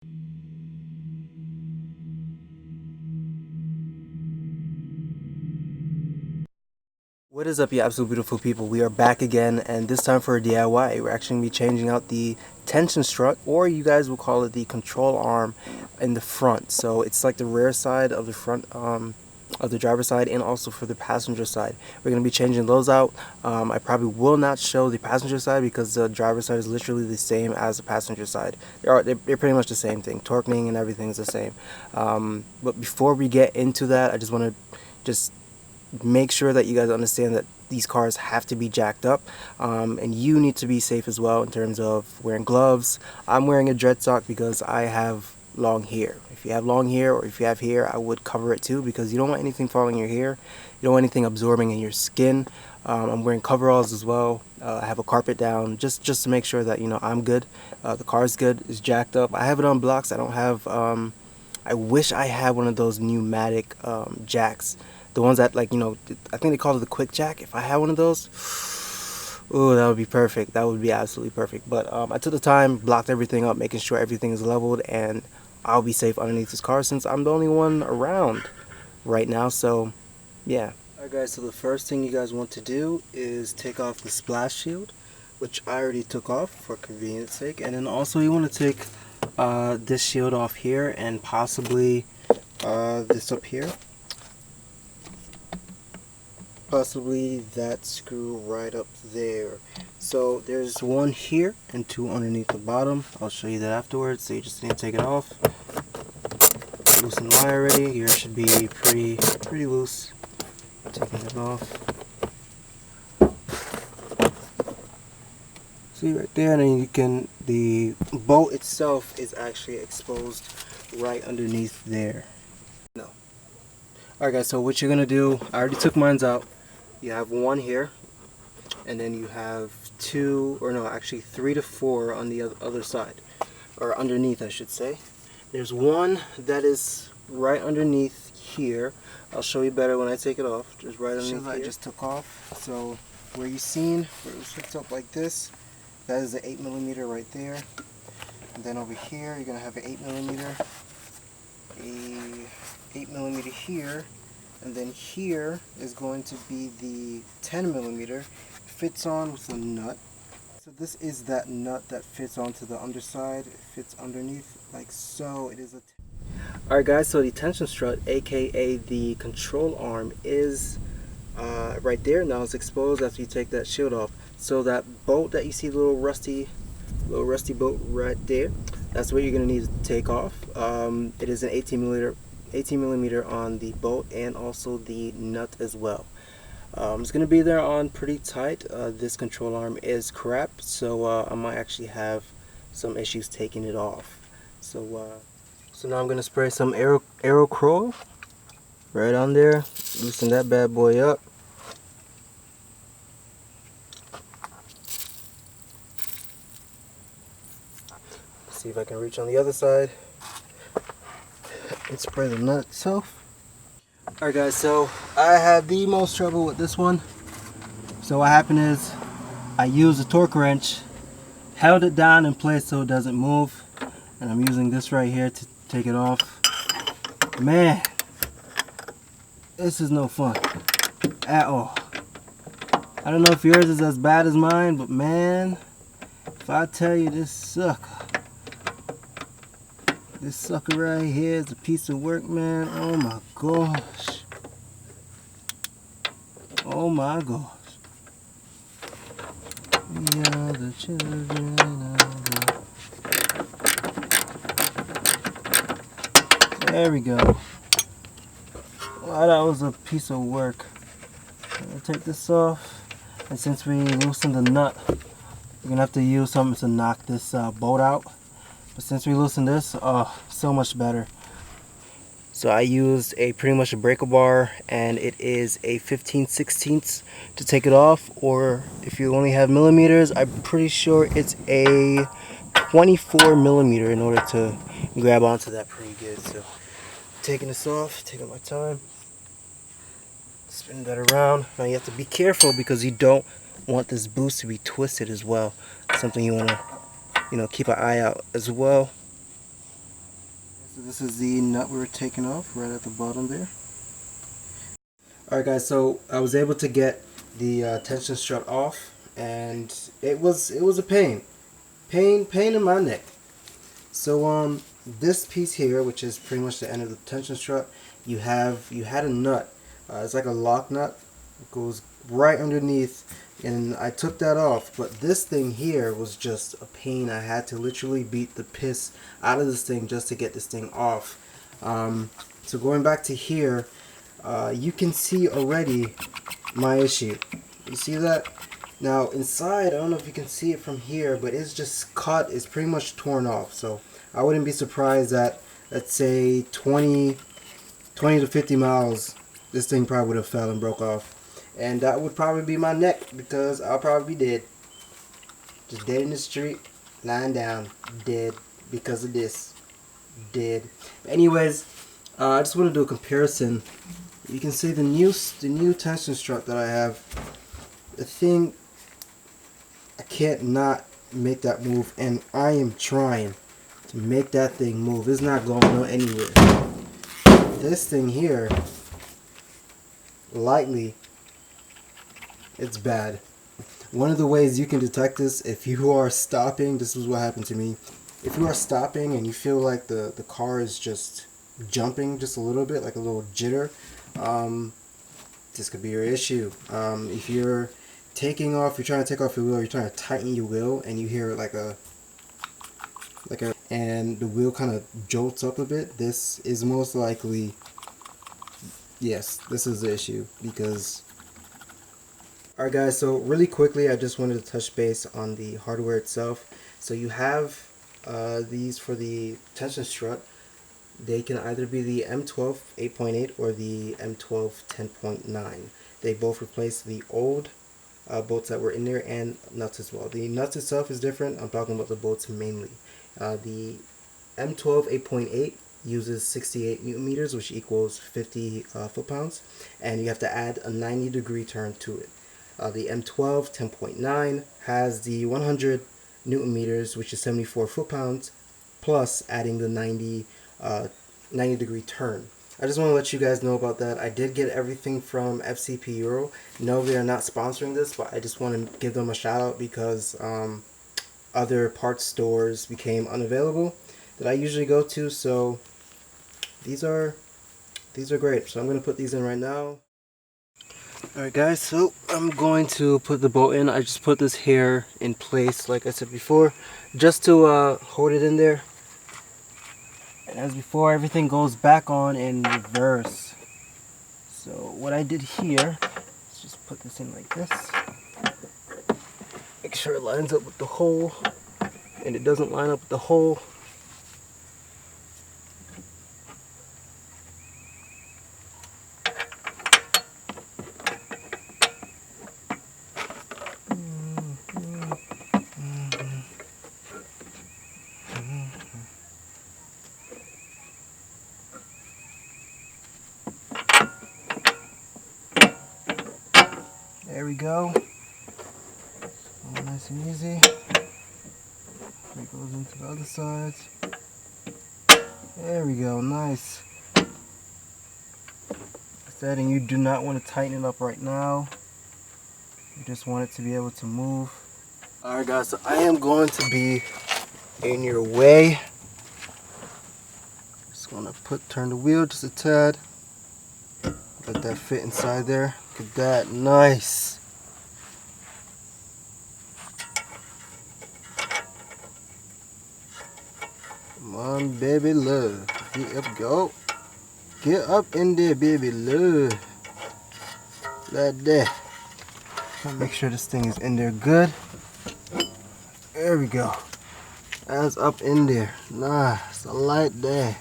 What is up, you absolute beautiful people? We are back again, and this time for a DIY. We're actually going to be changing out the tension strut, or you guys will call it the control arm in the front. So it's like the rear side of the front of the driver's side, and also for the passenger side. We're going to be changing those out. I probably will not show the passenger side because the driver's side is literally the same as the passenger side. They're pretty much the same thing. Torquing and everything is the same. But before we get into that, I just want to make sure that you guys understand that these cars have to be jacked up, and you need to be safe as well in terms of wearing gloves. I'm wearing a dread sock because I have long hair. If you have long hair, or if you have hair, I would cover it too, because you don't want anything falling in your hair, you don't want anything absorbing in your skin. I'm wearing coveralls as well. I have a carpet down just to make sure that I'm good. The car's good, it's jacked up. I have it on blocks. I don't have I wish I had one of those pneumatic jacks. The ones that, like, I think they call it the quick jack. If I had one of those, oh, that would be perfect. That would be absolutely perfect. But I took the time, blocked everything up, making sure everything is leveled, and I'll be safe underneath this car since I'm the only one around right now. So, yeah. Alright guys, so the first thing you guys want to do is take off the splash shield, which I already took off for convenience sake. And then also you want to take this shield off here, and possibly this up here. Possibly that screw right up there. So there's one here and two underneath the bottom. I'll show you that afterwards. So you just need to take it off. Loosen the wire already. Here should be pretty loose. Taking it off. See right there, and then you can, the bolt itself is actually exposed right underneath there. No. Alright guys, so what you're gonna do, I already took mine out. You have one here, and then you have two, or no, actually 3 to 4 on the other side, or underneath I should say. There's one that is right underneath here. I'll show you better when I take it off. Just right underneath here. I just took off. So where you seen, where it was hooked up like this, that is the 8mm right there. And then over here you're gonna have an 8mm, a 8mm here. And then here is going to be the 10mm. Fits on with a nut. So this is that nut that fits onto the underside. It fits underneath like so. It is a. Alright guys, so the tension strut, aka the control arm, is right there. Now it's exposed after you take that shield off. So that bolt that you see, the little rusty bolt right there, that's what you're gonna need to take off. It is an 18mm on the bolt, and also the nut as well. It's going to be there on pretty tight. This control arm is crap, so I might actually have some issues taking it off. So now I'm going to spray some Aero Crow right on there, loosen that bad boy up. See if I can reach on the other side and spray the nut itself. Alright guys, so I had the most trouble with this one. So what happened is I used a torque wrench, held it down in place so it doesn't move, and I'm using this right here to take it off. Man, this is no fun at all. I don't know if yours is as bad as mine, but man, if I tell you this sucker right here is a piece of work, man. Oh my gosh. Oh my gosh. We are the children of the... There we go. Wow, that was a piece of work. I'm gonna take this off. And since we loosened the nut, we're gonna have to use something to knock this bolt out. But since we loosened this, so much better. So I used pretty much a breaker bar, and it is a 15/16 to take it off, or if you only have millimeters, I'm pretty sure it's a 24mm in order to grab onto that pretty good. So taking this off, taking my time, spin that around. Now you have to be careful because you don't want this boost to be twisted as well. Something you want to, keep an eye out as well. So this is the nut we were taking off right at the bottom there. Alright guys, so I was able to get the tension strut off, and it was a pain in my neck. So this piece here, which is pretty much the end of the tension strut, you had a nut. It's like a lock nut. It goes right underneath, and I took that off. But this thing here was just a pain. I had to literally beat the piss out of this thing just to get this thing off. So going back to here, you can see already my issue. You see that? Now inside, I don't know if you can see it from here, but it's just cut. It's pretty much torn off. So I wouldn't be surprised that, let's say 20 to 50 miles, this thing probably would have fell and broke off. And that would probably be my neck, because I'll probably be dead. Just dead in the street, lying down, dead because of this. Dead. Anyways, I just want to do a comparison. You can see the new tension strut that I have. The thing, I can't not make that move, and I am trying to make that thing move. It's not going anywhere. This thing here, lightly, it's bad. One of the ways you can detect this, if you are stopping, this is what happened to me. If you are stopping and you feel like the car is just jumping just a little bit, like a little jitter, this could be your issue. If you're taking off, you're trying to take off your wheel, you're trying to tighten your wheel, and you hear and the wheel kind of jolts up a bit, this is most likely, yes, this is the issue. Because, alright guys, so really quickly, I just wanted to touch base on the hardware itself. So you have these for the tension strut. They can either be the M12 8.8 or the M12 10.9. They both replace the old bolts that were in there, and nuts as well. The nuts itself is different. I'm talking about the bolts mainly. The M12 8.8 uses 68 Newton meters, which equals 50 foot-pounds, and you have to add a 90-degree turn to it. The M12 10.9 has the 100 Newton meters, which is 74 foot-pounds, plus adding the 90-degree turn. I just want to let you guys know about that. I did get everything from Fcp Euro. No, they are not sponsoring this, but I just want to give them a shout out because other parts stores became unavailable that I usually go to. So these are great. So I'm going to put these in right now. Alright guys, so I'm going to put the bolt in. I just put this here in place, like I said before, just to hold it in there. And as before, everything goes back on in reverse. So what I did here, let's just put this in like this. Make sure it lines up with the hole, and it doesn't line up with the hole. There we go. All nice and easy. It goes into the other side. There we go, nice. And you do not want to tighten it up right now. You just want it to be able to move. Alright guys, so I am going to be in your way. Just gonna turn the wheel just a tad. Let that fit inside there. Look at that, nice. Come on, baby love. Get up, go. Get up in there, baby love. Like that. Make sure this thing is in there good. There we go. That's up in there. Nice. I like that.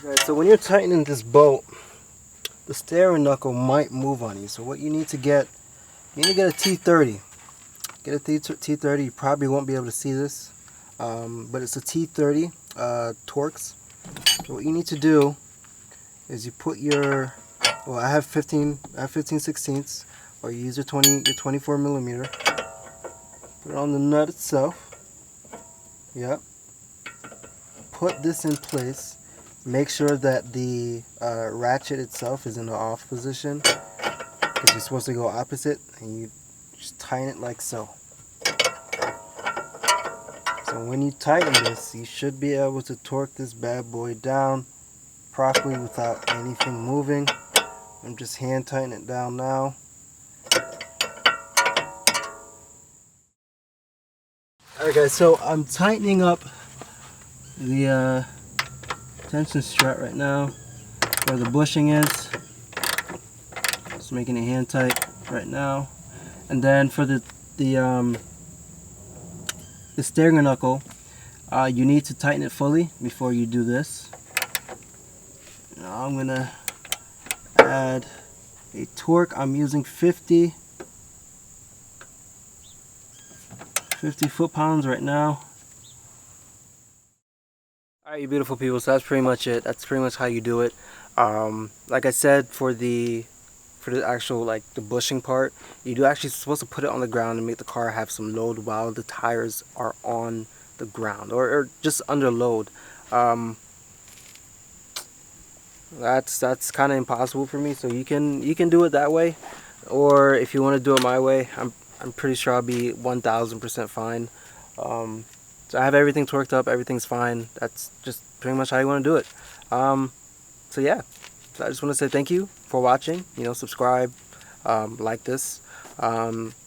Okay, so when you're tightening this bolt, the steering knuckle might move on you. So what you need to get, a T30. Get a T30. You probably won't be able to see this, but it's a T30 Torx. So what you need to do is you put your, well, I have 15/16, or you use your 24 millimeter. Put it on the nut itself. Yep. put this in place, make sure that the ratchet itself is in the off position, because you're supposed to go opposite, and you just tighten it like so. So when you tighten this, you should be able to torque this bad boy down properly without anything moving. I'm just hand tightening it down now. Alright guys, so I'm tightening up the tension strut right now where the bushing is. Just making it hand tight right now. And then for the steering knuckle, you need to tighten it fully before you do this. Now I'm gonna add a torque. I'm using 50 foot-pounds right now. Alright, you beautiful people, so that's pretty much it. That's pretty much how you do it. Like I said, for the actual, like, the bushing part, you do actually supposed to put it on the ground and make the car have some load while the tires are on the ground, or just under load. That's kind of impossible for me, so you can do it that way, or if you want to do it my way, I'm pretty sure I'll be 1000% fine. So I have everything torqued up, everything's fine. That's just pretty much how you want to do it. So yeah, so I just want to say thank you for watching. You know, subscribe, like this.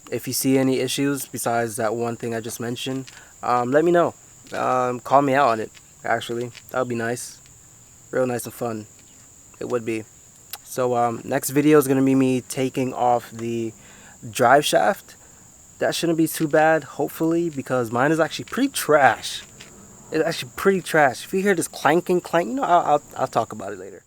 If you see any issues besides that one thing I just mentioned, let me know. Call me out on it, actually. That would be nice. Real nice and fun. It would be. So next video is going to be me taking off the drive shaft. That shouldn't be too bad, hopefully, because mine is actually pretty trash. It's actually pretty trash. If you hear this clanking, you know, I'll talk about it later.